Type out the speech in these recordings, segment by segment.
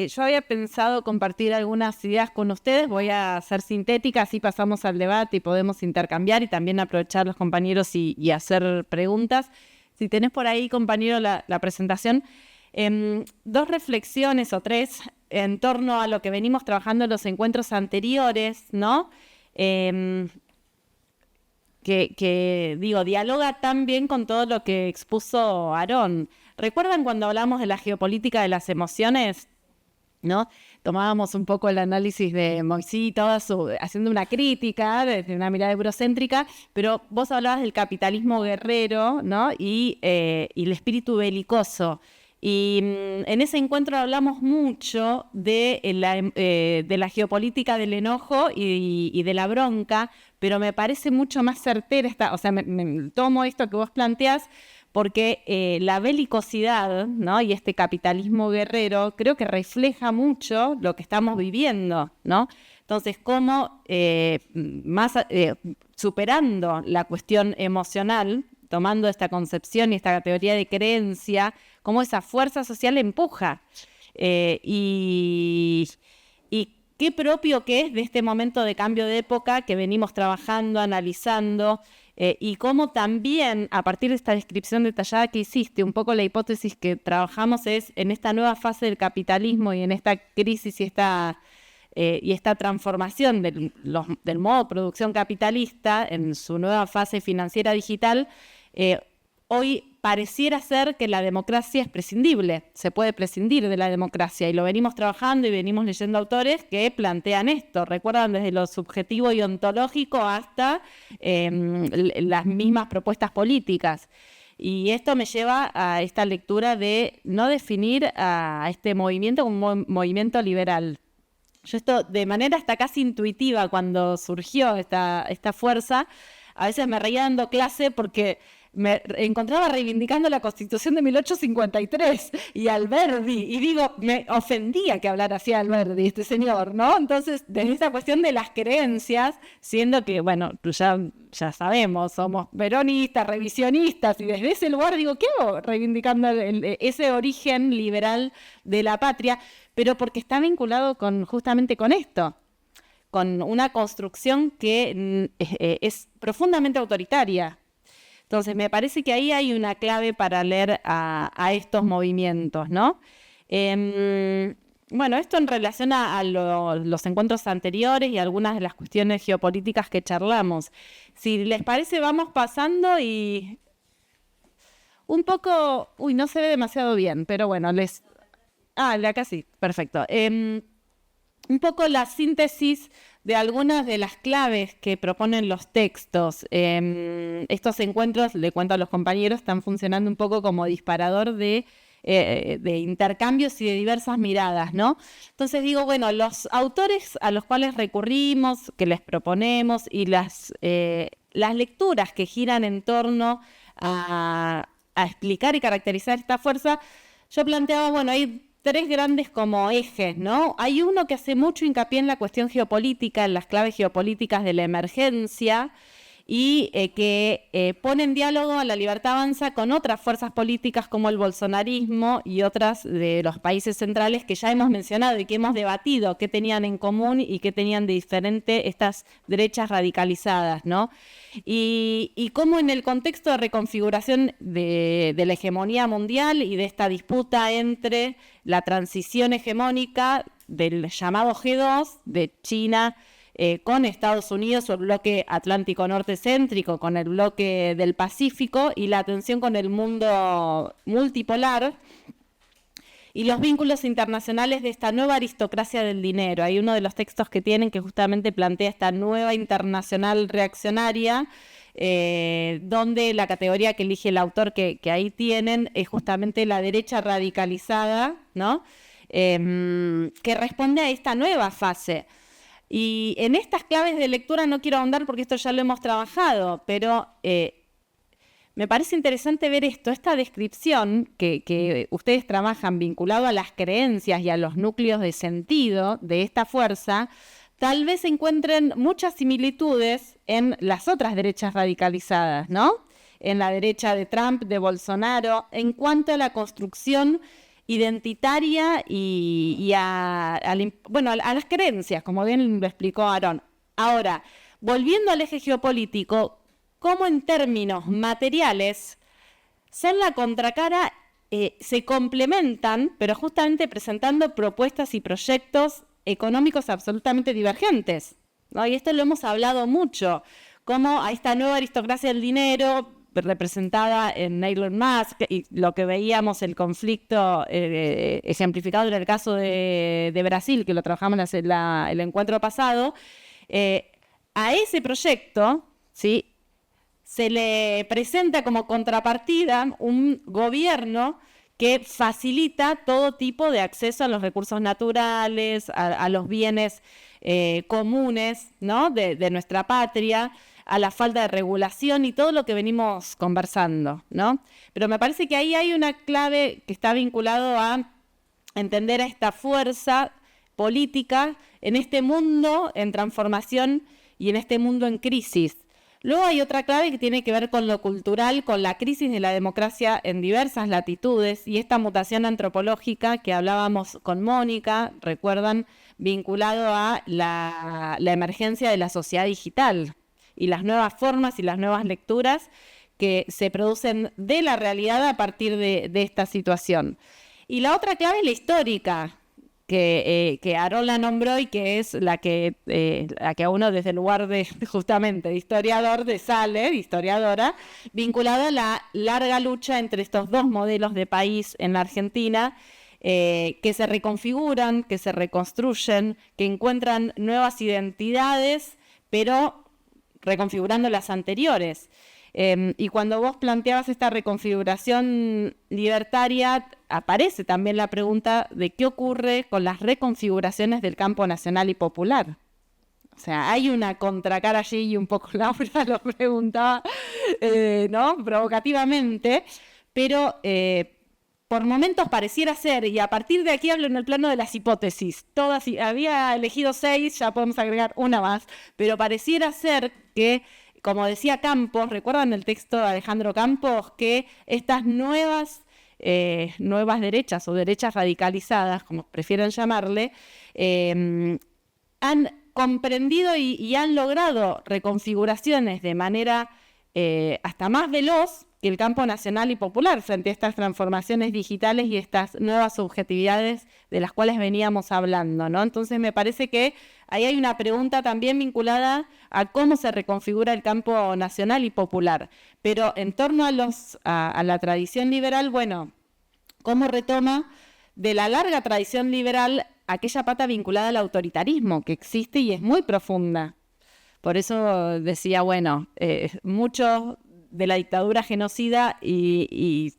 yo había pensado compartir algunas ideas con ustedes, voy a ser sintética, así pasamos al debate y podemos intercambiar y también aprovechar los compañeros y hacer preguntas. Si tenés por ahí, compañero, la presentación, dos reflexiones o tres en torno a lo que venimos trabajando en los encuentros anteriores, ¿no? Que dialoga tan bien con todo lo que expuso Aarón. ¿Recuerdan cuando hablamos de la geopolítica de las emociones? ¿No? Tomábamos un poco el análisis de Moisés, haciendo una crítica desde una mirada eurocéntrica, pero vos hablabas del capitalismo guerrero, ¿no? Y el espíritu belicoso. Y en ese encuentro hablamos mucho de la geopolítica del enojo y de la bronca, pero me parece mucho más certera me tomo esto que vos planteás, porque la belicosidad, ¿no? Y este capitalismo guerrero creo que refleja mucho lo que estamos viviendo, ¿no? Entonces, cómo superando la cuestión emocional, tomando esta concepción y esta teoría de creencia, cómo esa fuerza social empuja. Y qué propio que es de este momento de cambio de época que venimos trabajando, analizando, y cómo también, a partir de esta descripción detallada que hiciste, un poco la hipótesis que trabajamos es en esta nueva fase del capitalismo y en esta crisis y esta transformación del modo de producción capitalista en su nueva fase financiera digital, hoy pareciera ser que la democracia es prescindible, se puede prescindir de la democracia, y lo venimos trabajando y venimos leyendo autores que plantean esto, recuerdan desde lo subjetivo y ontológico hasta las mismas propuestas políticas. Y esto me lleva a esta lectura de no definir a este movimiento como un movimiento liberal. Yo esto de manera hasta casi intuitiva, cuando surgió esta fuerza, a veces me reía dando clase porque me encontraba reivindicando la Constitución de 1853 y Alberdi, y digo, me ofendía que hablara así Alberdi, este señor, ¿no? Entonces, desde esa cuestión de las creencias, siendo que, bueno, ya sabemos, somos peronistas, revisionistas, y desde ese lugar digo, ¿qué hago reivindicando ese origen liberal de la patria? Pero porque está vinculado justamente con esto, con una construcción que es profundamente autoritaria. Entonces, me parece que ahí hay una clave para leer a estos movimientos, ¿no? Bueno, esto en relación a los encuentros anteriores y algunas de las cuestiones geopolíticas que charlamos. Si les parece, vamos pasando y un poco... Uy, no se ve demasiado bien, pero bueno, de acá sí, perfecto. Un poco la síntesis de algunas de las claves que proponen los textos. Estos encuentros, le cuento a los compañeros, están funcionando un poco como disparador de intercambios y de diversas miradas, ¿no? Entonces digo, bueno, los autores a los cuales recurrimos, que les proponemos, y las lecturas que giran en torno a explicar y caracterizar esta fuerza, yo planteaba, bueno, hay tres grandes como ejes, ¿no? Hay uno que hace mucho hincapié en la cuestión geopolítica, en las claves geopolíticas de la emergencia, y que pone en diálogo a la Libertad Avanza con otras fuerzas políticas como el bolsonarismo y otras de los países centrales que ya hemos mencionado y que hemos debatido qué tenían en común y qué tenían de diferente estas derechas radicalizadas, ¿no? Y cómo en el contexto de reconfiguración de la hegemonía mundial y de esta disputa entre la transición hegemónica del llamado G2 de China con Estados Unidos, o el bloque Atlántico Norte céntrico, con el bloque del Pacífico, y la tensión con el mundo multipolar, y los vínculos internacionales de esta nueva aristocracia del dinero. Hay uno de los textos que tienen que justamente plantea esta nueva internacional reaccionaria, donde la categoría que elige el autor que ahí tienen es justamente la derecha radicalizada, ¿no? Que responde a esta nueva fase. Y en estas claves de lectura no quiero ahondar porque esto ya lo hemos trabajado, pero me parece interesante ver esta descripción que ustedes trabajan vinculado a las creencias y a los núcleos de sentido de esta fuerza. Tal vez encuentren muchas similitudes en las otras derechas radicalizadas, ¿no? En la derecha de Trump, de Bolsonaro, en cuanto a la construcción identitaria y a las creencias, como bien lo explicó Aarón. Ahora, volviendo al eje geopolítico, ¿cómo en términos materiales son la contracara? Se complementan, pero justamente presentando propuestas y proyectos económicos absolutamente divergentes, ¿no? Y esto lo hemos hablado mucho, como a esta nueva aristocracia del dinero representada en Elon Musk, y lo que veíamos, el conflicto ejemplificado en el caso de Brasil, que lo trabajamos en el encuentro pasado, a ese proyecto, ¿sí?, se le presenta como contrapartida un gobierno que facilita todo tipo de acceso a los recursos naturales, a los bienes comunes, ¿no?, de nuestra patria, a la falta de regulación y todo lo que venimos conversando, ¿no? Pero me parece que ahí hay una clave que está vinculado a entender a esta fuerza política en este mundo en transformación y en este mundo en crisis. Luego hay otra clave que tiene que ver con lo cultural, con la crisis de la democracia en diversas latitudes y esta mutación antropológica que hablábamos con Mónica, recuerdan, vinculado a la emergencia de la sociedad digital y las nuevas formas y las nuevas lecturas que se producen de la realidad a partir de esta situación. Y la otra clave es la histórica, que Aarón la nombró y que es la que a uno desde el lugar de justamente de historiador de historiadora, vinculada a la larga lucha entre estos dos modelos de país en la Argentina, que se reconfiguran, que se reconstruyen, que encuentran nuevas identidades, pero reconfigurando las anteriores. Y cuando vos planteabas esta reconfiguración libertaria, aparece también la pregunta de qué ocurre con las reconfiguraciones del campo nacional y popular. O sea, hay una contracara allí y un poco Laura lo preguntaba, ¿no?, provocativamente, pero por momentos pareciera ser, y a partir de aquí hablo en el plano de las hipótesis, todas, había elegido 6, ya podemos agregar una más, pero pareciera ser que, como decía Campos, ¿recuerdan el texto de Alejandro Campos? Que estas nuevas derechas o derechas radicalizadas, como prefieren llamarle, han comprendido y han logrado reconfiguraciones de manera hasta más veloz que el campo nacional y popular frente a estas transformaciones digitales y estas nuevas subjetividades de las cuales veníamos hablando, ¿no? Entonces me parece que ahí hay una pregunta también vinculada a cómo se reconfigura el campo nacional y popular. Pero en torno a la tradición liberal, bueno, cómo retoma de la larga tradición liberal aquella pata vinculada al autoritarismo que existe y es muy profunda. Por eso decía, bueno, mucho de la dictadura genocida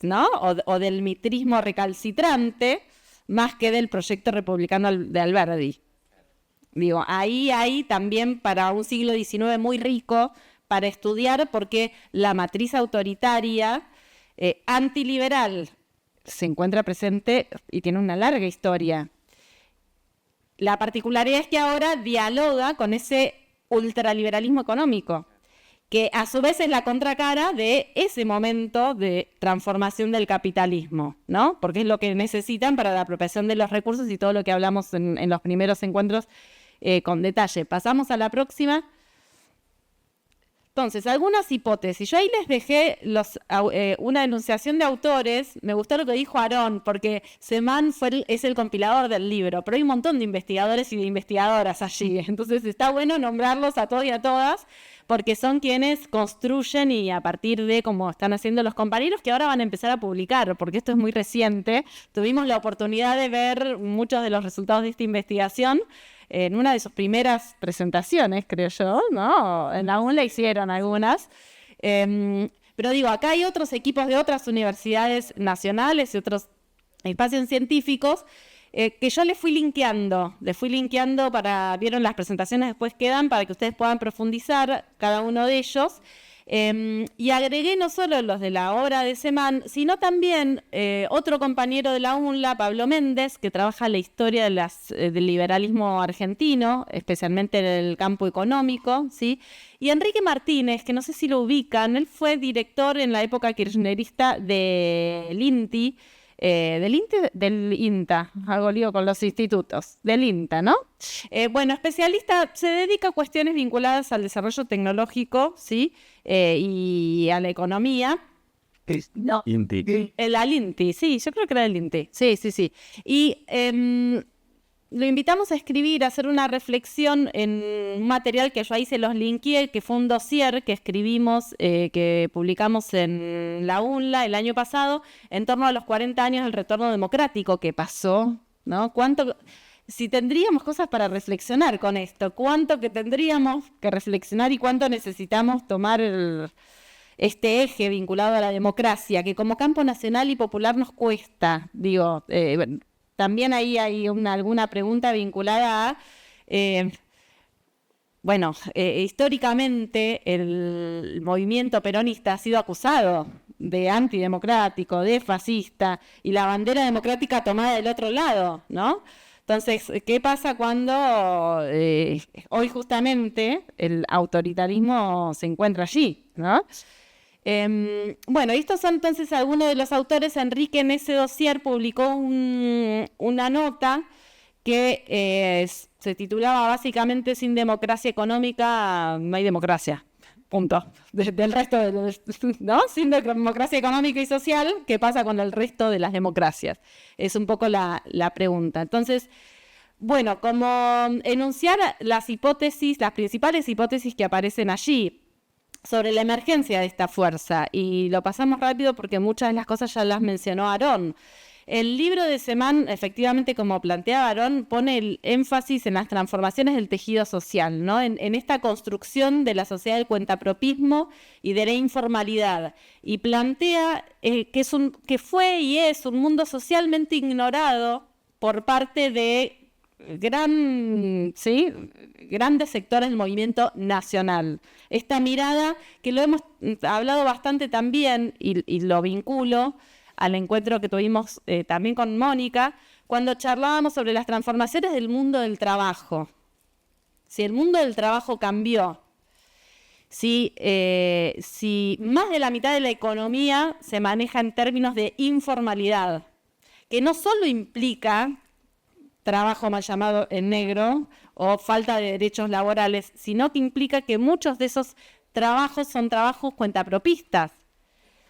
¿no?, o del mitrismo recalcitrante, más que del proyecto republicano de Alberdi. Digo, ahí hay también para un siglo XIX muy rico para estudiar, porque la matriz autoritaria antiliberal se encuentra presente y tiene una larga historia. La particularidad es que ahora dialoga con ese ultraliberalismo económico, que a su vez es la contracara de ese momento de transformación del capitalismo, ¿no? Porque es lo que necesitan para la apropiación de los recursos y todo lo que hablamos en los primeros encuentros con detalle. Pasamos a la próxima. Entonces, algunas hipótesis. Yo ahí les dejé una enunciación de autores. Me gustó lo que dijo Aarón, porque Semán es el compilador del libro, pero hay un montón de investigadores y de investigadoras allí. Entonces, está bueno nombrarlos a todos y a todas, porque son quienes construyen y a partir de cómo están haciendo los compañeros que ahora van a empezar a publicar, porque esto es muy reciente. Tuvimos la oportunidad de ver muchos de los resultados de esta investigación en una de sus primeras presentaciones, creo yo, ¿no? Aún la hicieron algunas. Pero digo, acá hay otros equipos de otras universidades nacionales y otros espacios científicos que yo les fui linkeando vieron las presentaciones, después quedan para que ustedes puedan profundizar cada uno de ellos. Y agregué no solo los de la obra de Semán, sino también otro compañero de la UNLA, Pablo Méndez, que trabaja la historia del liberalismo argentino, especialmente en el campo económico, ¿sí? Y Enrique Martínez, que no sé si lo ubican, él fue director en la época kirchnerista del INTI, del INTA, hago lío con los institutos, del INTA, ¿no? Bueno, especialista, se dedica a cuestiones vinculadas al desarrollo tecnológico, ¿sí? Y a la economía. No, INTI. al INTI, sí, yo creo que era el INTI, sí. Y lo invitamos a escribir, a hacer una reflexión en un material que yo ahí se los linkeé, que fue un dossier que escribimos, que publicamos en la UNLA el año pasado, en torno a los 40 años del retorno democrático que pasó, ¿no? Si tendríamos cosas para reflexionar con esto, cuánto que tendríamos que reflexionar y cuánto necesitamos tomar este eje vinculado a la democracia, que como campo nacional y popular nos cuesta, digo, bueno, también ahí hay alguna pregunta vinculada a, históricamente el movimiento peronista ha sido acusado de antidemocrático, de fascista, y la bandera democrática tomada del otro lado, ¿no? Entonces, ¿qué pasa cuando hoy justamente el autoritarismo se encuentra allí, ¿no? Bueno, estos son entonces algunos de los autores. Enrique en ese dossier publicó una nota que se titulaba básicamente "Sin democracia económica no hay democracia". Punto. Del resto de los, ¿no? Sin democracia económica y social, ¿qué pasa con el resto de las democracias? Es un poco la pregunta. Entonces, bueno, como enunciar las hipótesis, las principales hipótesis que aparecen allí sobre la emergencia de esta fuerza, y lo pasamos rápido porque muchas de las cosas ya las mencionó Aarón. El libro de Semán, efectivamente, como planteaba Aarón, pone el énfasis en las transformaciones del tejido social, ¿no? En esta construcción de la sociedad del cuentapropismo y de la informalidad, y plantea que fue y es un mundo socialmente ignorado por parte de grandes sectores del movimiento nacional. Esta mirada, que lo hemos hablado bastante también, y lo vinculo al encuentro que tuvimos también con Mónica, cuando charlábamos sobre las transformaciones del mundo del trabajo. Si el mundo del trabajo cambió, si más de la mitad de la economía se maneja en términos de informalidad, que no solo implica trabajo mal llamado en negro o falta de derechos laborales, sino que implica que muchos de esos trabajos son trabajos cuentapropistas,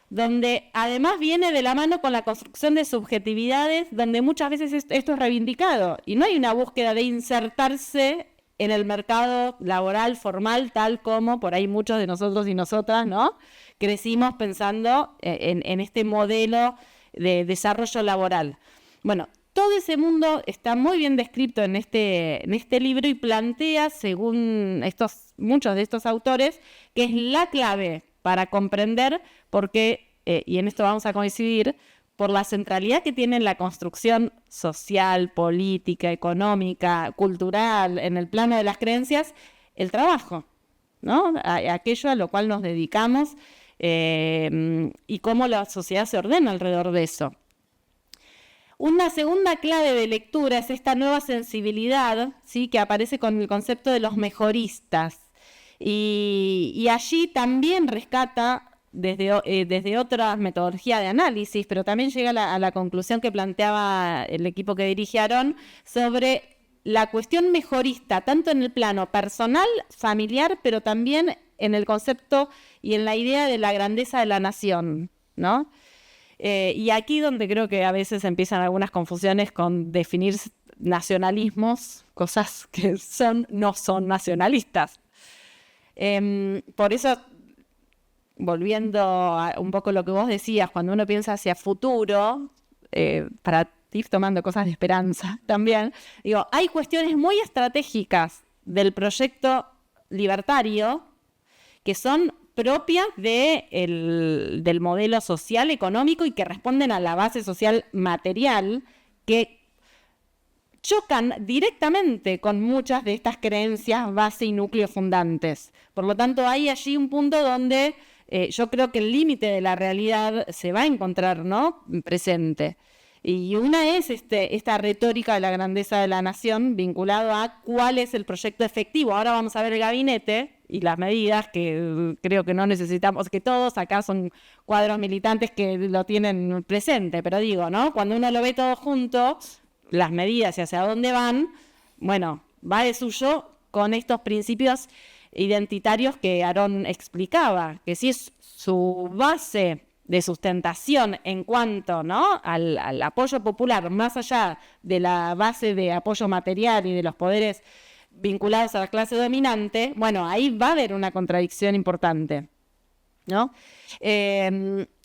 donde además viene de la mano con la construcción de subjetividades, donde muchas veces esto es reivindicado y no hay una búsqueda de insertarse en el mercado laboral formal, tal como por ahí muchos de nosotros y nosotras, ¿no?, crecimos pensando en este modelo de desarrollo laboral. Bueno, todo ese mundo está muy bien descrito en este libro, y plantea, según muchos de estos autores, que es la clave para comprender por qué, y en esto vamos a coincidir, por la centralidad que tiene en la construcción social, política, económica, cultural, en el plano de las creencias, el trabajo, ¿no? Aquello a lo cual nos dedicamos, y cómo la sociedad se ordena alrededor de eso. Una segunda clave de lectura es esta nueva sensibilidad, ¿sí?, que aparece con el concepto de los mejoristas. Y allí también rescata desde otra metodología de análisis, pero también llega a la conclusión que planteaba el equipo que dirige Aarón sobre la cuestión mejorista, tanto en el plano personal, familiar, pero también en el concepto y en la idea de la grandeza de la nación, ¿no? Y aquí donde creo que a veces empiezan algunas confusiones con definir nacionalismos, cosas que no son nacionalistas. Por eso, volviendo a un poco lo que vos decías, cuando uno piensa hacia futuro, para ir tomando cosas de esperanza también, digo, hay cuestiones muy estratégicas del proyecto libertario que son propias del modelo social económico y que responden a la base social material, que chocan directamente con muchas de estas creencias base y núcleo fundantes. Por lo tanto, hay allí un punto donde yo creo que el límite de la realidad se va a encontrar, ¿no?, presente. Y una es esta retórica de la grandeza de la nación vinculado a cuál es el proyecto efectivo. Ahora vamos a ver el gabinete y las medidas que creo que no necesitamos, que todos acá son cuadros militantes que lo tienen presente, pero digo, ¿no? Cuando uno lo ve todo junto, las medidas y hacia dónde van, bueno, va de suyo con estos principios identitarios que Aarón explicaba, que si es su base de sustentación en cuanto, ¿no?, al apoyo popular, más allá de la base de apoyo material y de los poderes vinculados a la clase dominante, bueno, ahí va a haber una contradicción importante, ¿no?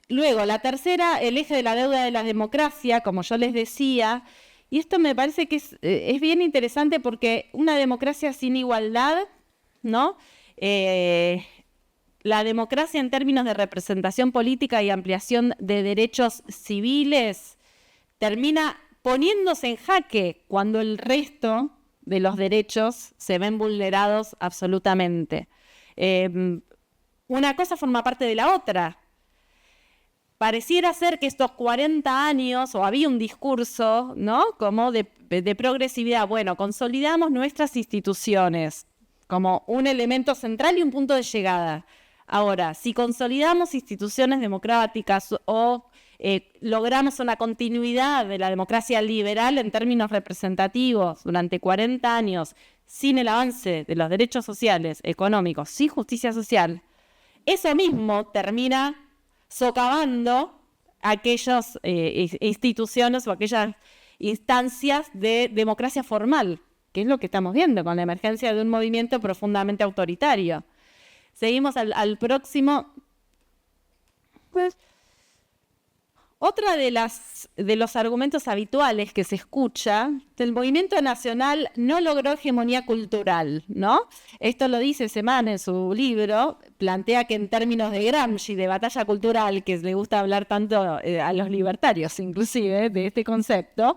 Luego, la tercera, el eje de la deuda de la democracia, como yo les decía, y esto me parece que es bien interesante porque una democracia sin igualdad, ¿no?, la democracia en términos de representación política y ampliación de derechos civiles termina poniéndose en jaque cuando el resto de los derechos se ven vulnerados absolutamente. Una cosa forma parte de la otra. Pareciera ser que estos 40 años, o había un discurso, ¿no?, como de progresividad. Bueno, consolidamos nuestras instituciones como un elemento central y un punto de llegada. Ahora, si consolidamos instituciones democráticas o logramos una continuidad de la democracia liberal en términos representativos durante 40 años, sin el avance de los derechos sociales, económicos, sin justicia social, eso mismo termina socavando aquellas instituciones o aquellas instancias de democracia formal, que es lo que estamos viendo con la emergencia de un movimiento profundamente autoritario. Seguimos al próximo. Pues, otra de los argumentos habituales que se escucha, el movimiento nacional no logró hegemonía cultural, ¿no? Esto lo dice Semán en su libro, plantea que en términos de Gramsci, de batalla cultural, que le gusta hablar tanto a los libertarios inclusive de este concepto,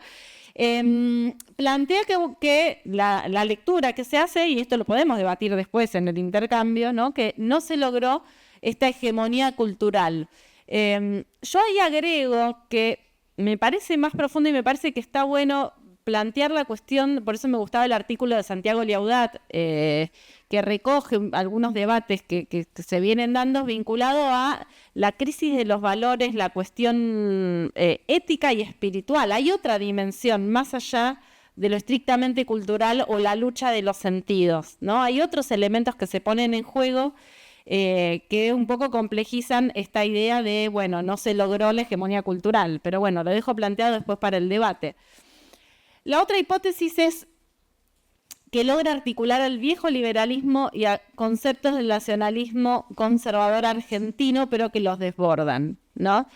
plantea que la lectura que se hace, y esto lo podemos debatir después en el intercambio, ¿no?, que no se logró esta hegemonía cultural. Yo ahí agrego que me parece más profundo y me parece que está bueno plantear la cuestión, por eso me gustaba el artículo de Santiago Liaudat, que recoge algunos debates que se vienen dando vinculado a la crisis de los valores, la cuestión ética y espiritual. Hay otra dimensión más allá de lo estrictamente cultural o la lucha de los sentidos, ¿no? Hay otros elementos que se ponen en juego que un poco complejizan esta idea de, bueno, no se logró la hegemonía cultural, pero bueno, lo dejo planteado después para el debate. La otra hipótesis es que logra articular al viejo liberalismo y a conceptos del nacionalismo conservador argentino, pero que los desbordan, ¿no?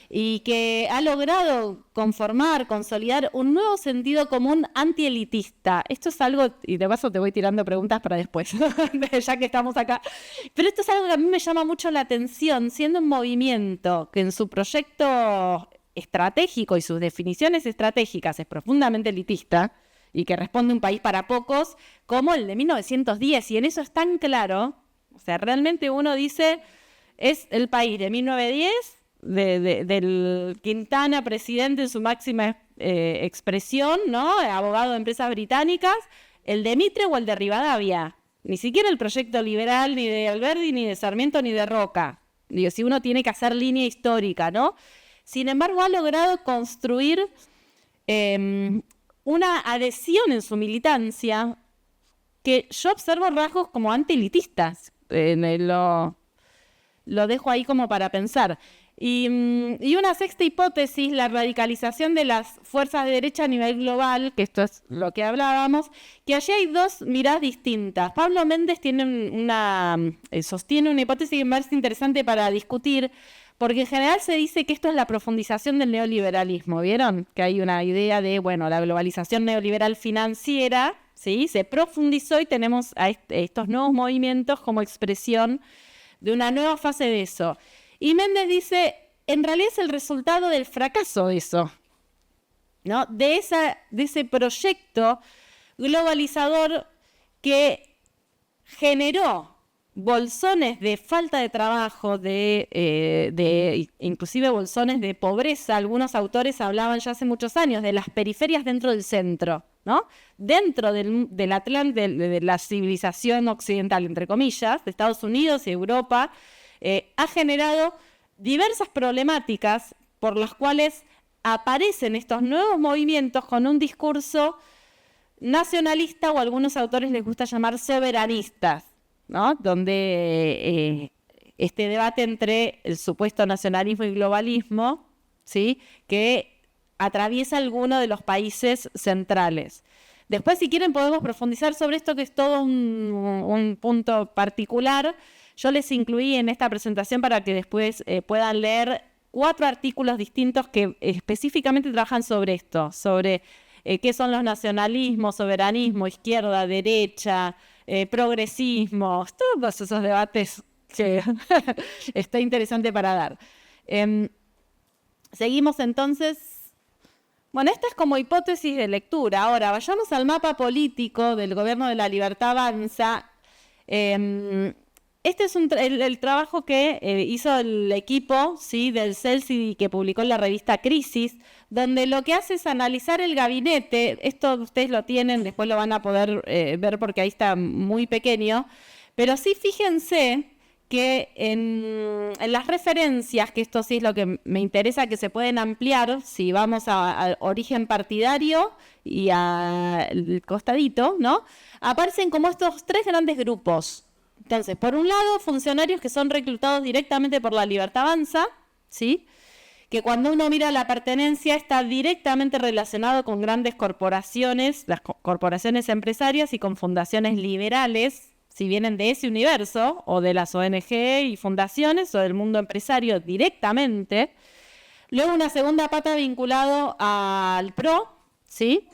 Y que ha logrado consolidar un nuevo sentido común antielitista. Esto es algo, y de paso te voy tirando preguntas para después, ya que estamos acá, pero esto es algo que a mí me llama mucho la atención, siendo un movimiento que en su proyecto estratégico y sus definiciones estratégicas es profundamente elitista y que responde un país para pocos, como el de 1910, y en eso es tan claro, o sea, realmente uno dice, es el país de 1910, del Quintana, presidente en su máxima expresión, ¿no?, abogado de empresas británicas, el de Mitre o el de Rivadavia, ni siquiera el proyecto liberal, ni de Alberdi, ni de Sarmiento, ni de Roca. Digo, si uno tiene que hacer línea histórica, ¿no? Sin embargo, ha logrado construir una adhesión en su militancia que yo observo rasgos como antielitistas. Lo dejo ahí como para pensar. Y una sexta hipótesis, la radicalización de las fuerzas de derecha a nivel global, que esto es lo que hablábamos, que allí hay dos miradas distintas. Pablo Méndez sostiene una hipótesis que me parece interesante para discutir, porque en general se dice que esto es la profundización del neoliberalismo, ¿vieron? Que hay una idea de, bueno, la globalización neoliberal financiera, ¿sí?, se profundizó y tenemos a estos nuevos movimientos como expresión de una nueva fase de eso. Y Méndez dice, en realidad es el resultado del fracaso de eso, ¿no?, de ese proyecto globalizador que generó bolsones de falta de trabajo, inclusive bolsones de pobreza. Algunos autores hablaban ya hace muchos años de las periferias dentro del centro, ¿no? Dentro de la civilización occidental, entre comillas, de Estados Unidos y Europa, ha generado diversas problemáticas por las cuales aparecen estos nuevos movimientos con un discurso nacionalista, o a algunos autores les gusta llamar soberanistas, ¿no? Donde este debate entre el supuesto nacionalismo y globalismo, ¿sí?, que atraviesa alguno de los países centrales. Después, si quieren, podemos profundizar sobre esto, que es todo un punto particular. Yo les incluí en esta presentación para que después puedan leer 4 artículos distintos que específicamente trabajan sobre esto, sobre qué son los nacionalismos, soberanismo, izquierda, derecha, progresismo, todos esos debates que está interesante para dar. Seguimos entonces. Bueno, esta es como hipótesis de lectura. Ahora, vayamos al mapa político del Gobierno de la Libertad Avanza. Este es el trabajo que hizo el equipo, ¿sí?, del CELSI, que publicó en la revista Crisis, donde lo que hace es analizar el gabinete. Esto ustedes lo tienen, después lo van a poder ver porque ahí está muy pequeño, pero sí fíjense que en las referencias, que esto sí es lo que me interesa, que se pueden ampliar, si vamos al origen partidario y al costadito, ¿no?, aparecen como estos 3 grandes grupos. Entonces, por un lado, funcionarios que son reclutados directamente por la Libertad Avanza, ¿sí?, que cuando uno mira la pertenencia está directamente relacionado con grandes corporaciones, las corporaciones empresarias, y con fundaciones liberales, si vienen de ese universo, o de las ONG y fundaciones, o del mundo empresario directamente. Luego una segunda pata vinculado al PRO, ¿sí?,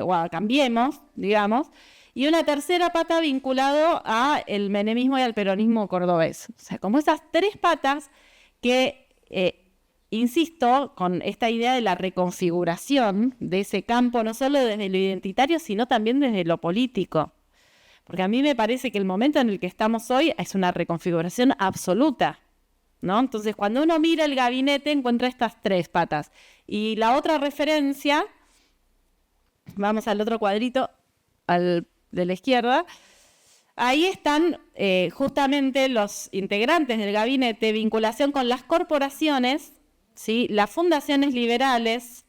o a Cambiemos, digamos. Y una tercera pata vinculado al menemismo y al peronismo cordobés. O sea, como esas 3 patas que, insisto, con esta idea de la reconfiguración de ese campo, no solo desde lo identitario, sino también desde lo político. Porque a mí me parece que el momento en el que estamos hoy es una reconfiguración absoluta, ¿no? Entonces, cuando uno mira el gabinete, encuentra estas 3 patas. Y la otra referencia, vamos al otro cuadrito, de la izquierda, ahí están justamente los integrantes del gabinete, vinculación con las corporaciones, ¿sí?, las fundaciones liberales,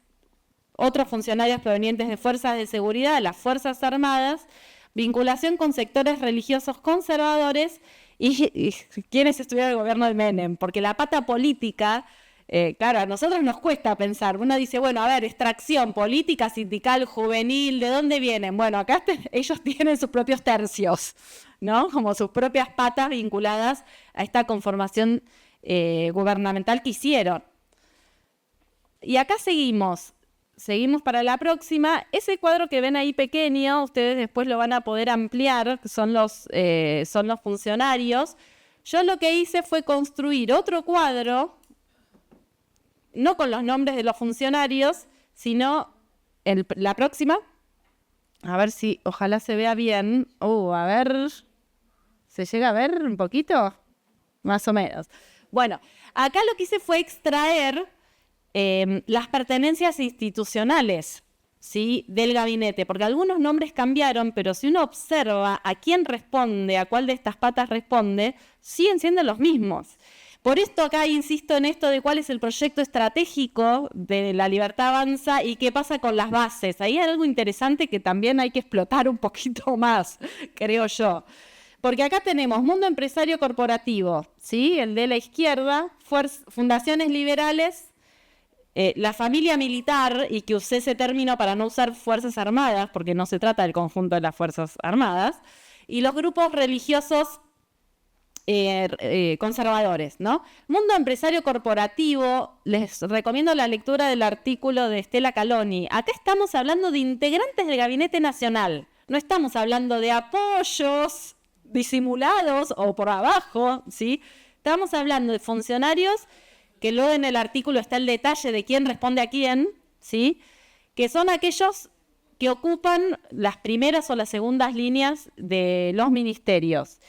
otros funcionarios provenientes de fuerzas de seguridad, las Fuerzas Armadas, vinculación con sectores religiosos conservadores y quienes estuvieron en el gobierno de Menem, porque la pata política, claro, a nosotros nos cuesta pensar. Uno dice, bueno, a ver, extracción política, sindical, juvenil, ¿de dónde vienen? Bueno, acá ellos tienen sus propios tercios, ¿no?, como sus propias patas vinculadas a esta conformación gubernamental que hicieron. Y acá seguimos para la próxima. Ese cuadro que ven ahí pequeño, ustedes después lo van a poder ampliar, son los funcionarios. Yo lo que hice fue construir otro cuadro, no con los nombres de los funcionarios, sino la próxima. A ver si, ojalá se vea bien. A ver, ¿se llega a ver un poquito? Más o menos. Bueno, acá lo que hice fue extraer las pertenencias institucionales, ¿sí?, del gabinete, porque algunos nombres cambiaron, pero si uno observa a quién responde, a cuál de estas patas responde, siguen siendo los mismos. Por esto acá insisto en esto de cuál es el proyecto estratégico de la Libertad Avanza y qué pasa con las bases. Ahí hay algo interesante que también hay que explotar un poquito más, creo yo. Porque acá tenemos mundo empresario corporativo, ¿sí?, el de la izquierda, fundaciones liberales, la familia militar, y que usé ese término para no usar Fuerzas Armadas, porque no se trata del conjunto de las Fuerzas Armadas, y los grupos religiosos conservadores, ¿no? Mundo empresario corporativo, les recomiendo la lectura del artículo de Estela Caloni. Acá estamos hablando de integrantes del Gabinete Nacional, no estamos hablando de apoyos disimulados o por abajo, ¿sí? Estamos hablando de funcionarios, que luego en el artículo está el detalle de quién responde a quién, ¿sí?, que son aquellos que ocupan las primeras o las segundas líneas de los ministerios.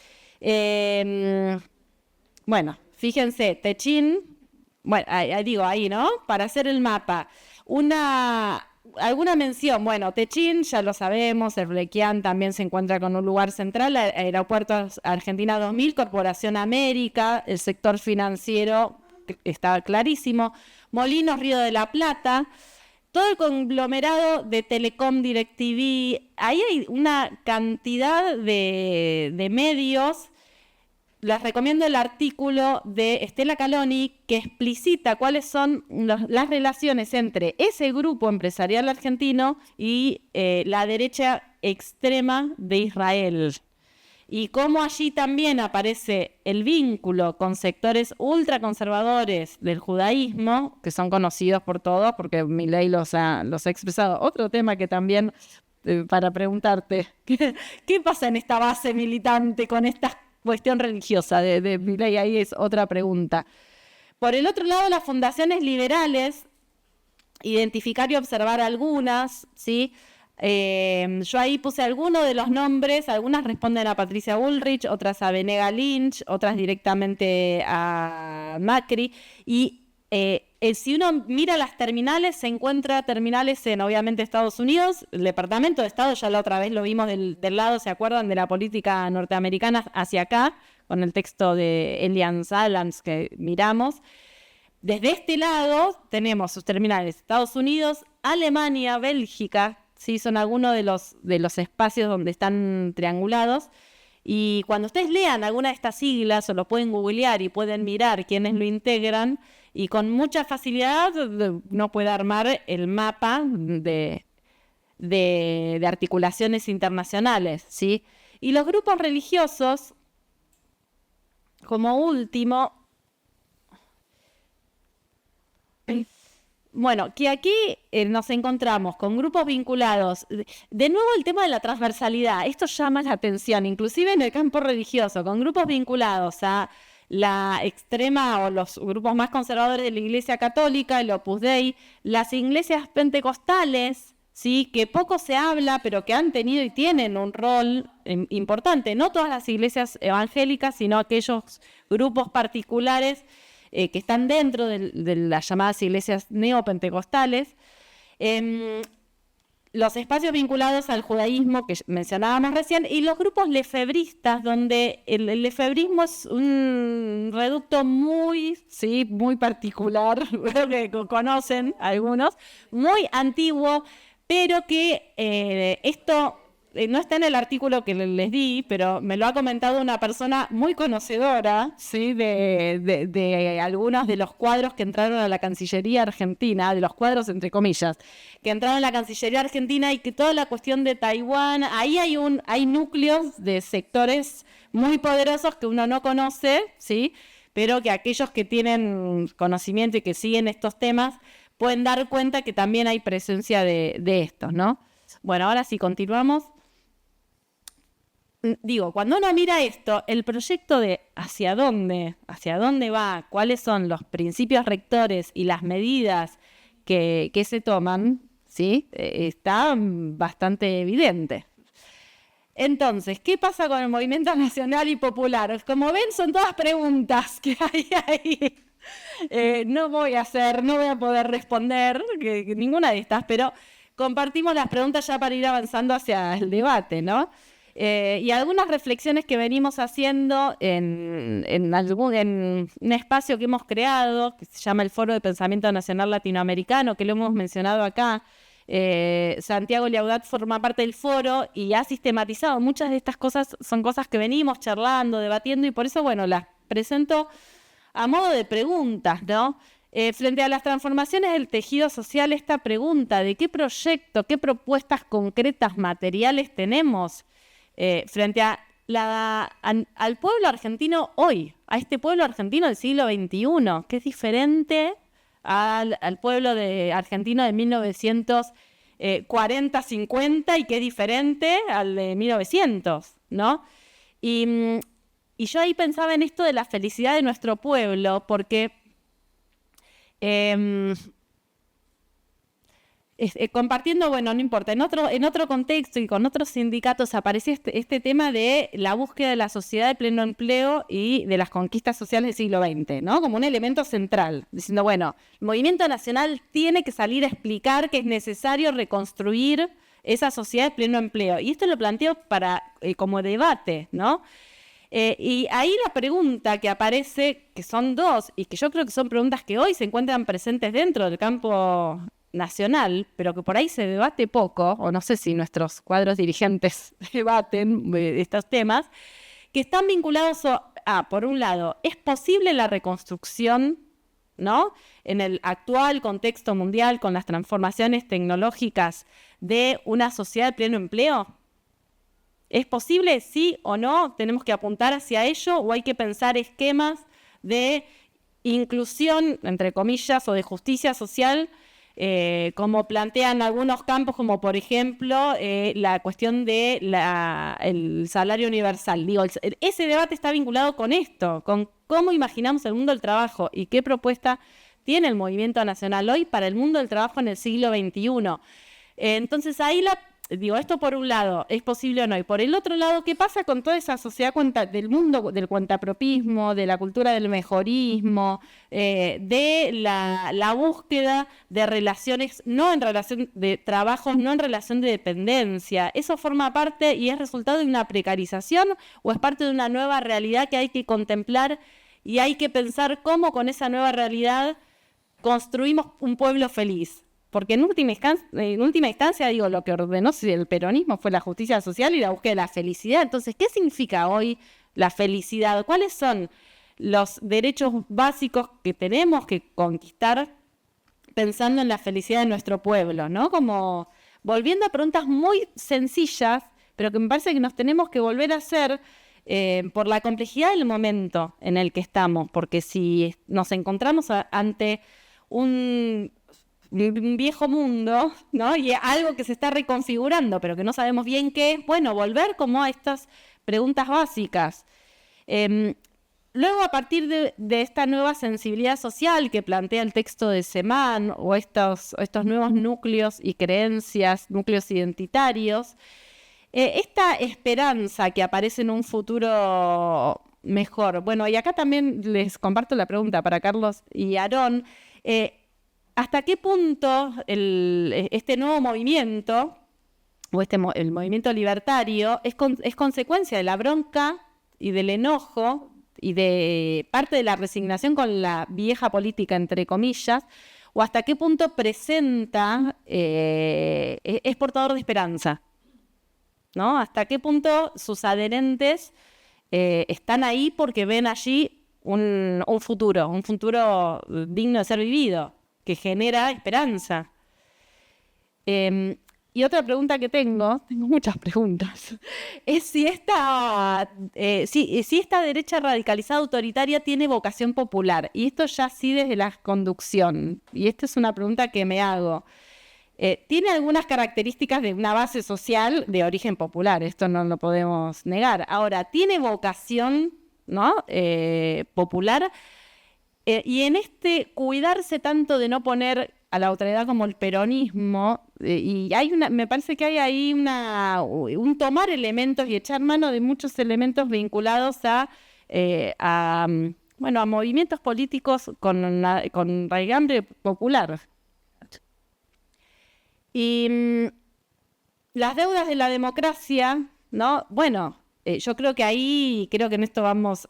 Bueno, fíjense, Techín, bueno, ahí, ¿no? Para hacer el mapa. Alguna mención, bueno, Techín, ya lo sabemos, el Requián también se encuentra con un lugar central, Aeropuertos Argentina 2000, Corporación América, el sector financiero está clarísimo, Molinos, Río de la Plata, todo el conglomerado de Telecom, DirecTV, ahí hay una cantidad de medios. Les recomiendo el artículo de Estela Caloni que explicita cuáles son las relaciones entre ese grupo empresarial argentino y la derecha extrema de Israel. Y cómo allí también aparece el vínculo con sectores ultraconservadores del judaísmo, que son conocidos por todos, porque Milei los ha expresado. Otro tema que también, para preguntarte, ¿qué pasa en esta base militante con esta cuestión religiosa de Milei? Ahí es otra pregunta. Por el otro lado, las fundaciones liberales, identificar y observar algunas, ¿sí? Yo ahí puse algunos de los nombres, algunas responden a Patricia Bullrich, otras a Venega Lynch, otras directamente a Macri, y si uno mira las terminales, se encuentra terminales en, obviamente, Estados Unidos, el Departamento de Estado, ya la otra vez lo vimos del lado, ¿se acuerdan?, de la política norteamericana hacia acá, con el texto de Elian Salams que miramos. Desde este lado tenemos sus terminales Estados Unidos, Alemania, Bélgica, ¿sí? Son algunos de los espacios donde están triangulados. Y cuando ustedes lean alguna de estas siglas, o lo pueden googlear y pueden mirar quiénes lo integran, y con mucha facilidad uno puede armar el mapa de articulaciones internacionales, ¿sí? Y los grupos religiosos, como último, bueno, que aquí nos encontramos con grupos vinculados. De nuevo el tema de la transversalidad, esto llama la atención, inclusive en el campo religioso, con grupos vinculados a la extrema o los grupos más conservadores de la Iglesia Católica, el Opus Dei, las iglesias pentecostales, ¿sí? Que poco se habla, pero que han tenido y tienen un rol importante. No todas las iglesias evangélicas, sino aquellos grupos particulares que están dentro de las llamadas iglesias neopentecostales. Los espacios vinculados al judaísmo que mencionábamos recién, y los grupos lefebristas, donde el lefebrismo es un reducto muy particular, que conocen algunos, muy antiguo, pero que esto no está en el artículo que les di, pero me lo ha comentado una persona muy conocedora, ¿sí? de algunos de los cuadros que entraron a la Cancillería Argentina, de los cuadros entre comillas, que entraron a la Cancillería Argentina, y que toda la cuestión de Taiwán, ahí hay núcleos de sectores muy poderosos que uno no conoce, ¿sí? Pero que aquellos que tienen conocimiento y que siguen estos temas pueden dar cuenta que también hay presencia de estos, ¿no? Bueno, ahora sí, continuamos. Digo, cuando uno mira esto, el proyecto de hacia dónde va, cuáles son los principios rectores y las medidas que se toman, ¿sí? Está bastante evidente. Entonces, ¿qué pasa con el movimiento nacional y popular? Como ven, son todas preguntas que hay ahí. No voy a poder responder ninguna de estas, pero compartimos las preguntas ya para ir avanzando hacia el debate, ¿no? Y algunas reflexiones que venimos haciendo en un espacio que hemos creado, que se llama el Foro de Pensamiento Nacional Latinoamericano, que lo hemos mencionado acá. Santiago Liaudat forma parte del foro y ha sistematizado muchas de estas cosas. Son cosas que venimos charlando, debatiendo, y por eso, bueno, las presento a modo de preguntas, ¿no? Frente a las transformaciones del tejido social, esta pregunta de qué proyecto, qué propuestas concretas, materiales tenemos frente al pueblo argentino hoy, a este pueblo argentino del siglo XXI, que es diferente al pueblo argentino de 1940, 50, y que es diferente al de 1900, ¿no? Y yo ahí pensaba en esto de la felicidad de nuestro pueblo, porque compartiendo, bueno, no importa, en otro contexto y con otros sindicatos apareció este tema de la búsqueda de la sociedad de pleno empleo y de las conquistas sociales del siglo XX, ¿no? Como un elemento central, diciendo, bueno, el movimiento nacional tiene que salir a explicar que es necesario reconstruir esa sociedad de pleno empleo. Y esto lo planteo como debate, ¿no? Y ahí la pregunta que aparece, que son dos, y que yo creo que son preguntas que hoy se encuentran presentes dentro del campo nacional, pero que por ahí se debate poco, o no sé si nuestros cuadros dirigentes debaten estos temas, que están vinculados por un lado, ¿es posible la reconstrucción, ¿no? En el actual contexto mundial, con las transformaciones tecnológicas de una sociedad de pleno empleo? ¿Es posible, sí o no? ¿Tenemos que apuntar hacia ello o hay que pensar esquemas de inclusión, entre comillas, o de justicia social, como plantean algunos campos, como por ejemplo la cuestión del salario universal? Digo, ese debate está vinculado con esto, con cómo imaginamos el mundo del trabajo y qué propuesta tiene el movimiento nacional hoy para el mundo del trabajo en el siglo XXI. Entonces ahí digo, esto por un lado, ¿es posible o no? Y por el otro lado, ¿qué pasa con toda esa sociedad del mundo del cuentapropismo, de la cultura del mejorismo, de la búsqueda de relaciones, no en relación de trabajos, no en relación de dependencia? ¿Eso forma parte y es resultado de una precarización o es parte de una nueva realidad que hay que contemplar y hay que pensar cómo con esa nueva realidad construimos un pueblo feliz? Porque en última instancia, digo, lo que ordenó el peronismo fue la justicia social y la búsqueda de la felicidad. Entonces, ¿qué significa hoy la felicidad? ¿Cuáles son los derechos básicos que tenemos que conquistar pensando en la felicidad de nuestro pueblo, ¿no? Como volviendo a preguntas muy sencillas, pero que me parece que nos tenemos que volver a hacer por la complejidad del momento en el que estamos. Porque si nos encontramos ante un viejo mundo, ¿no? Y algo que se está reconfigurando, pero que no sabemos bien qué es, bueno, volver como a estas preguntas básicas. Luego, a partir de esta nueva sensibilidad social que plantea el texto de Semán, o estos nuevos núcleos y creencias, núcleos identitarios, esta esperanza que aparece en un futuro mejor. Bueno, y acá también les comparto la pregunta para Carlos y Aarón. ¿Hasta qué punto este nuevo movimiento, o el movimiento libertario, es consecuencia de la bronca y del enojo y de parte de la resignación con la vieja política, entre comillas, o hasta qué punto presenta, es portador de esperanza, ¿no? ¿Hasta qué punto sus adherentes están ahí porque ven allí un futuro digno de ser vivido, que genera esperanza? Y otra pregunta que tengo muchas preguntas, es si esta derecha radicalizada autoritaria tiene vocación popular. Y esto ya sí desde la conducción. Y esta es una pregunta que me hago. Tiene algunas características de una base social de origen popular, esto no lo podemos negar. Ahora, tiene vocación, ¿no? Popular. Y en cuidarse tanto de no poner a la otredad como el peronismo, y me parece que hay ahí un tomar elementos y echar mano de muchos elementos vinculados a movimientos políticos con raigambre popular. Y las deudas de la democracia, ¿no? Bueno, yo creo que en esto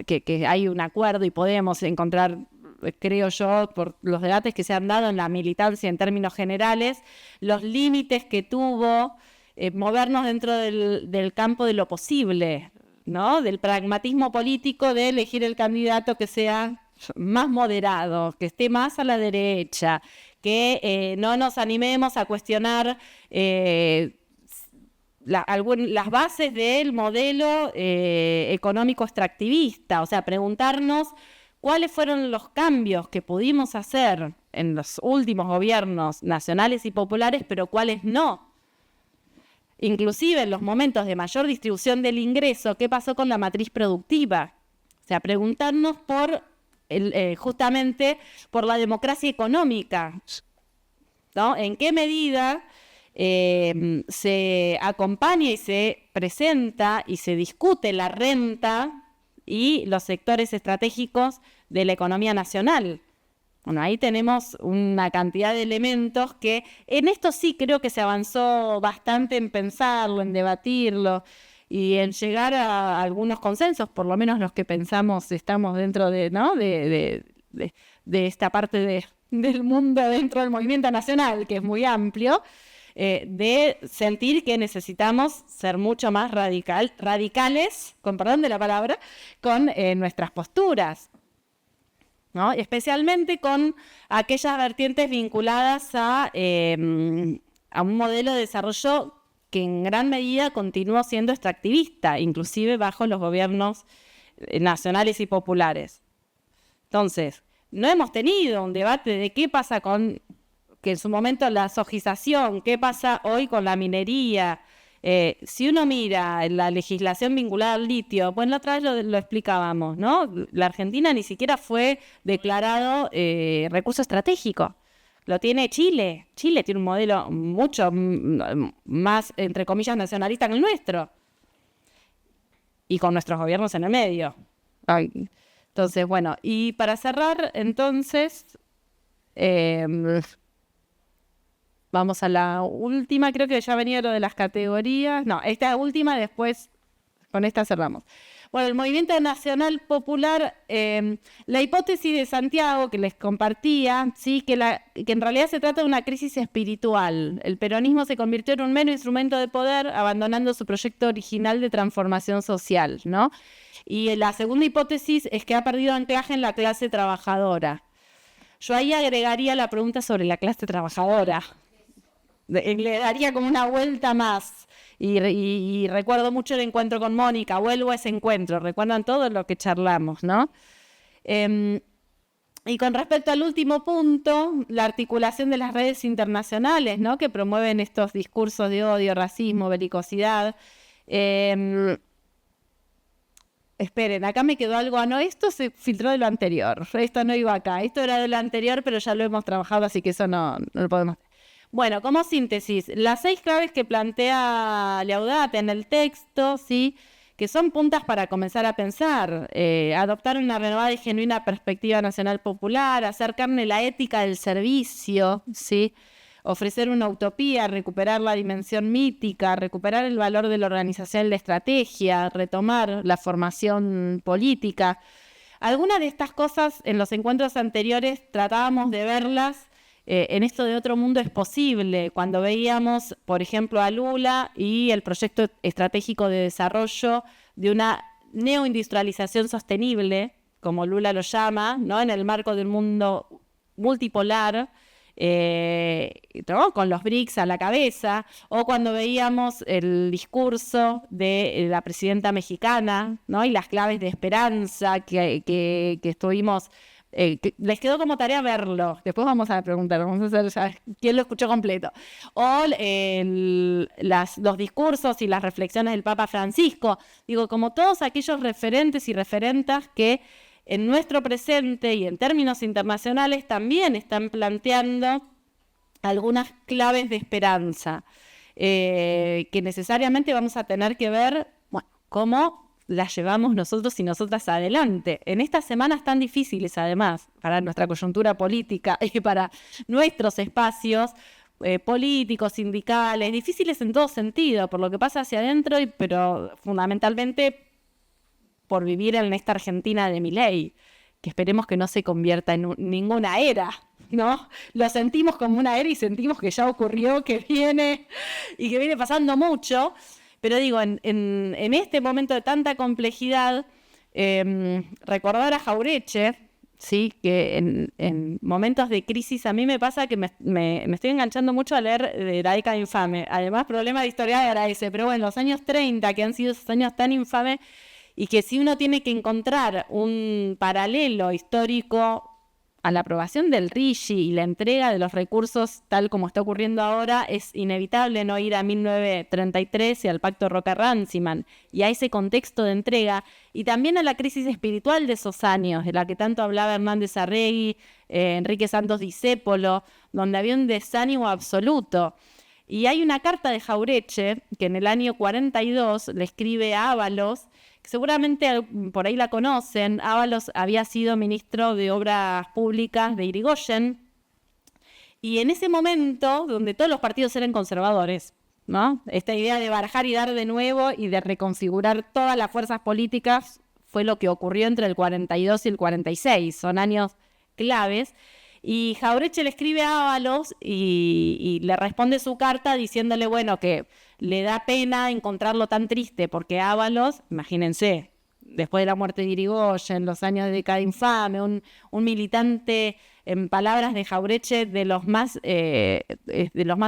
que hay un acuerdo y podemos encontrar, creo yo, por los debates que se han dado en la militancia en términos generales, los límites que tuvo movernos dentro del campo de lo posible, ¿no? Del pragmatismo político, de elegir el candidato que sea más moderado, que esté más a la derecha, que no nos animemos a cuestionar las bases del modelo económico extractivista, o sea, preguntarnos cuáles fueron los cambios que pudimos hacer en los últimos gobiernos nacionales y populares, pero cuáles no. Inclusive en los momentos de mayor distribución del ingreso, ¿qué pasó con la matriz productiva? O sea, preguntarnos justamente por la democracia económica, ¿no? ¿En qué medida se acompaña y se presenta y se discute la renta y los sectores estratégicos de la economía nacional? Bueno, ahí tenemos una cantidad de elementos que en esto sí creo que se avanzó bastante en pensarlo, en debatirlo y en llegar a algunos consensos, por lo menos los que pensamos estamos dentro de, ¿no? de esta parte del mundo dentro del movimiento nacional, que es muy amplio, de sentir que necesitamos ser mucho más radicales, con perdón de la palabra, con nuestras posturas, ¿no? Especialmente con aquellas vertientes vinculadas a un modelo de desarrollo que en gran medida continuó siendo extractivista, inclusive bajo los gobiernos nacionales y populares. Entonces, no hemos tenido un debate de qué pasa con, que en su momento la sojización, qué pasa hoy con la minería. Si uno mira la legislación vinculada al litio, bueno, la otra vez lo explicábamos, ¿no? La Argentina ni siquiera fue declarado recurso estratégico. Lo tiene Chile. Chile tiene un modelo mucho más, entre comillas, nacionalista que el nuestro. Y con nuestros gobiernos en el medio. Ay. Entonces, bueno, y para cerrar, entonces, vamos a la última, creo que ya venía lo de las categorías. No, esta última, después con esta cerramos. Bueno, el Movimiento Nacional Popular, la hipótesis de Santiago que les compartía, ¿sí? que en realidad se trata de una crisis espiritual. El peronismo se convirtió en un mero instrumento de poder, abandonando su proyecto original de transformación social, ¿no? Y la segunda hipótesis es que ha perdido anclaje en la clase trabajadora. Yo ahí agregaría la pregunta sobre la clase trabajadora. Le daría como una vuelta más. Y recuerdo mucho el encuentro con Mónica, vuelvo a ese encuentro, recuerdan todo lo que charlamos, ¿no? Y con respecto al último punto, la articulación de las redes internacionales, ¿no? Que promueven estos discursos de odio, racismo, belicosidad. Esperen, acá me quedó algo. No, esto se filtró de lo anterior. Esto no iba acá. Esto era de lo anterior, pero ya lo hemos trabajado, así que eso no lo podemos. Bueno, como síntesis, las 6 claves que plantea Leaudate en el texto, ¿sí? Que son puntas para comenzar a pensar, adoptar una renovada y genuina perspectiva nacional popular, hacer carne la ética del servicio, ¿sí? Ofrecer una utopía, recuperar la dimensión mítica, recuperar el valor de la organización y la estrategia, retomar la formación política. Algunas de estas cosas en los encuentros anteriores tratábamos de verlas en esto de Otro Mundo es Posible, cuando veíamos, por ejemplo, a Lula y el proyecto estratégico de desarrollo de una neoindustrialización sostenible, como Lula lo llama, ¿no? En el marco del mundo multipolar, ¿no? Con los BRICS a la cabeza, o cuando veíamos el discurso de la presidenta mexicana, ¿no? Y las claves de esperanza que estuvimos. Les quedó como tarea verlo. Después vamos a preguntar, vamos a hacer ya quién lo escuchó completo. O los discursos y las reflexiones del Papa Francisco. Digo, como todos aquellos referentes y referentas que en nuestro presente y en términos internacionales también están planteando algunas claves de esperanza que necesariamente vamos a tener que ver, bueno, cómo las llevamos nosotros y nosotras adelante. En estas semanas tan difíciles, además, para nuestra coyuntura política y para nuestros espacios políticos, sindicales, difíciles en todo sentido, por lo que pasa hacia adentro, pero fundamentalmente por vivir en esta Argentina de Milei, que esperemos que no se convierta en ninguna era, ¿no? Lo sentimos como una era y sentimos que ya ocurrió, que viene y que viene pasando mucho. Pero digo, en este momento de tanta complejidad, recordar a Jauretche, ¿sí? Que en momentos de crisis a mí me pasa que me estoy enganchando mucho a leer de la década infame. Además, problema de historia agradece, pero bueno, los años 30, que han sido esos años tan infames, y que si uno tiene que encontrar un paralelo histórico a la aprobación del RIGI y la entrega de los recursos tal como está ocurriendo ahora, es inevitable no ir a 1933 y al Pacto Roca-Runciman y a ese contexto de entrega, y también a la crisis espiritual de esos años, de la que tanto hablaba Hernández Arregui, Enrique Santos Discépolo, donde había un desánimo absoluto. Y hay una carta de Jauretche que en el año 42 le escribe a Ábalos, que seguramente por ahí la conocen. Ábalos había sido ministro de Obras Públicas de Irigoyen, y en ese momento, donde todos los partidos eran conservadores, ¿no? Esta idea de barajar y dar de nuevo y de reconfigurar todas las fuerzas políticas fue lo que ocurrió entre el 42 y el 46. Son años claves. Y Jauretche le escribe a Ábalos y le responde su carta diciéndole, bueno, que le da pena encontrarlo tan triste, porque Ábalos, imagínense, después de la muerte de Irigoyen, los años de década infame, un militante, en palabras de Jauretche, de los más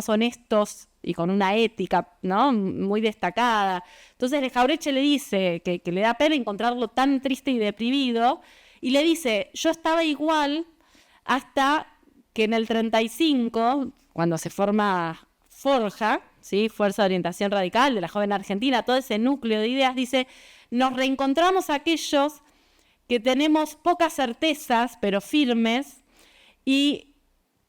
honestos y con una ética, ¿no?, muy destacada. Entonces Jauretche le dice que le da pena encontrarlo tan triste y deprimido, y le dice, yo estaba igual hasta que en el 35, cuando se forma Forja, ¿sí?, Fuerza de Orientación Radical de la Joven Argentina, todo ese núcleo de ideas, dice, nos reencontramos aquellos que tenemos pocas certezas, pero firmes, y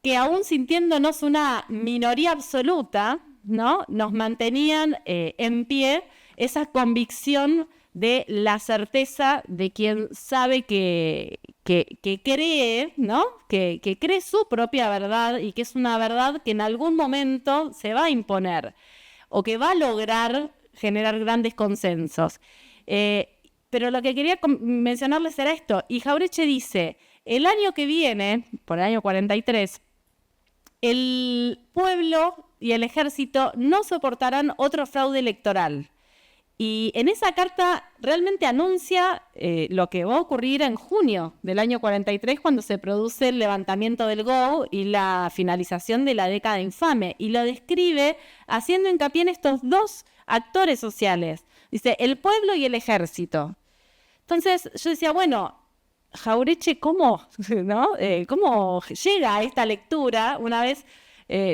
que aún sintiéndonos una minoría absoluta, ¿no?, nos mantenían en pie esa convicción de la certeza de quien sabe que cree, ¿no?, que cree su propia verdad, y que es una verdad que en algún momento se va a imponer o que va a lograr generar grandes consensos. Pero lo que quería mencionarles era esto, y Jauretche dice, el año que viene, por el año 43, el pueblo y el ejército no soportarán otro fraude electoral. Y en esa carta realmente anuncia lo que va a ocurrir en junio del año 43, cuando se produce el levantamiento del GO y la finalización de la década infame. Y lo describe haciendo hincapié en estos dos actores sociales. Dice, el pueblo y el ejército. Entonces yo decía, bueno, Jauretche, ¿cómo, ¿no? ¿Cómo llega a esta lectura? Una vez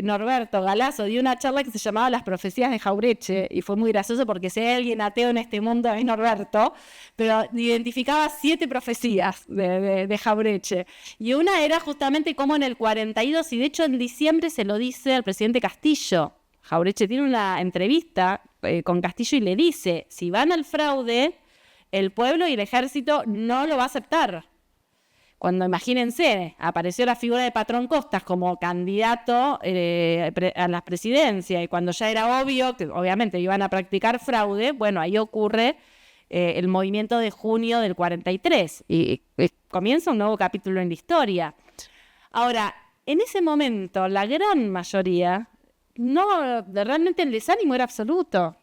Norberto Galazo dio una charla que se llamaba Las profecías de Jauretche, y fue muy gracioso porque si hay alguien ateo en este mundo es Norberto, pero identificaba 7 profecías de Jauretche, y una era justamente como en el 42, y de hecho en diciembre se lo dice al presidente Castillo. Jauretche tiene una entrevista con Castillo y le dice, si van al fraude, el pueblo y el ejército no lo va a aceptar. Cuando, imagínense, apareció la figura de Patrón Costas como candidato a la presidencia, y cuando ya era obvio que obviamente iban a practicar fraude, bueno, ahí ocurre el movimiento de junio del 43 y comienza un nuevo capítulo en la historia. Ahora, en ese momento, la gran mayoría, realmente el desánimo era absoluto.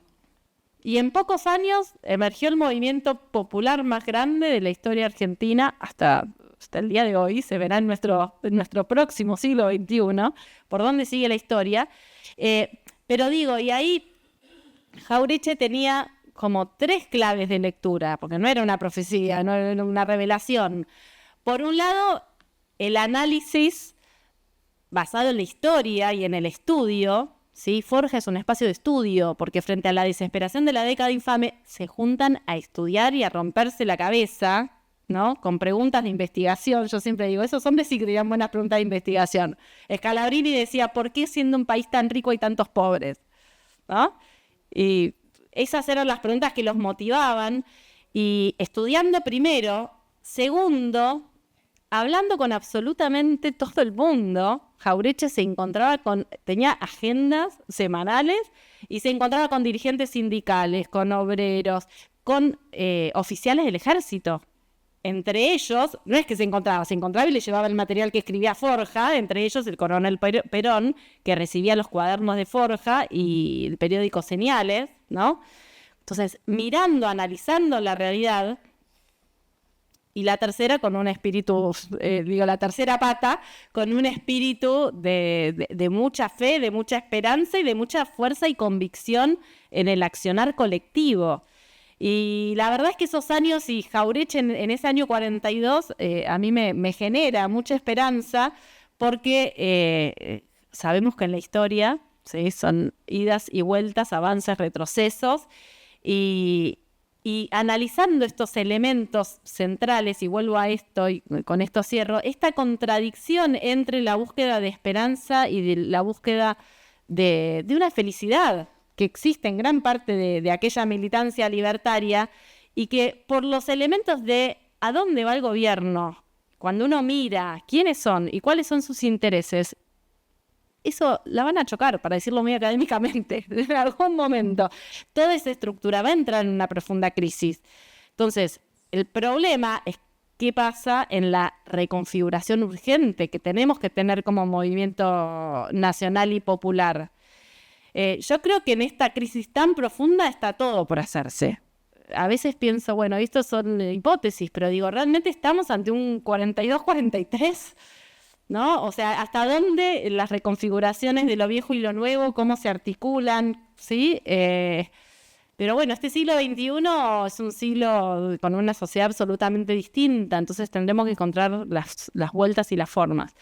Y en pocos años emergió el movimiento popular más grande de la historia argentina hasta el día de hoy. Se verá en nuestro próximo siglo XXI por dónde sigue la historia. Pero digo, y ahí Jauretche tenía como 3 claves de lectura, porque no era una profecía, no era una revelación. Por un lado, el análisis basado en la historia y en el estudio. ¿Sí? Forja es un espacio de estudio, porque frente a la desesperación de la década infame se juntan a estudiar y a romperse la cabeza, ¿no?, con preguntas de investigación. Yo siempre digo, esos hombres sí que tenían buenas preguntas de investigación. Scalabrini decía, ¿por qué siendo un país tan rico hay tantos pobres? ¿No? Y esas eran las preguntas que los motivaban, y estudiando primero. Segundo, hablando con absolutamente todo el mundo. Jauretche tenía agendas semanales y se encontraba con dirigentes sindicales, con obreros, con oficiales del ejército. Entre ellos, no es que se encontraba y le llevaba el material que escribía Forja, entre ellos el coronel Perón, que recibía los cuadernos de Forja y el periódico Señales, ¿no? Entonces, mirando, analizando la realidad. Y la tercera con un espíritu, la tercera pata, con un espíritu de mucha fe, de mucha esperanza y de mucha fuerza y convicción en el accionar colectivo. Y la verdad es que esos años y Jauretche en ese año 42 a mí me genera mucha esperanza porque sabemos que en la historia, ¿sí?, son idas y vueltas, avances, retrocesos, y analizando estos elementos centrales, y vuelvo a esto y con esto cierro, esta contradicción entre la búsqueda de esperanza y de la búsqueda de una felicidad que existe en gran parte de aquella militancia libertaria, y que por los elementos de a dónde va el gobierno, cuando uno mira quiénes son y cuáles son sus intereses, eso la van a chocar, para decirlo muy académicamente, en algún momento. Toda esa estructura va a entrar en una profunda crisis. Entonces, el problema es qué pasa en la reconfiguración urgente que tenemos que tener como movimiento nacional y popular. Yo creo que en esta crisis tan profunda está todo por hacerse. A veces pienso, bueno, estas son hipótesis, pero digo, ¿realmente estamos ante un 42-43? ¿No? O sea, ¿hasta dónde las reconfiguraciones de lo viejo y lo nuevo, cómo se articulan? ¿Sí? Pero bueno, este siglo XXI es un siglo con una sociedad absolutamente distinta, entonces tendremos que encontrar las vueltas y las formas.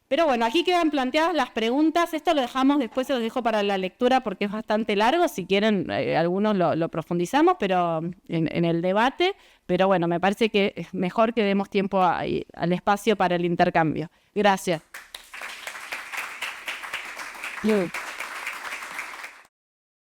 Pero bueno, aquí quedan planteadas las preguntas. Esto lo dejamos, después se los dejo para la lectura porque es bastante largo. Si quieren, algunos lo profundizamos, pero en el debate. Pero bueno, me parece que es mejor que demos tiempo al espacio para el intercambio. Gracias.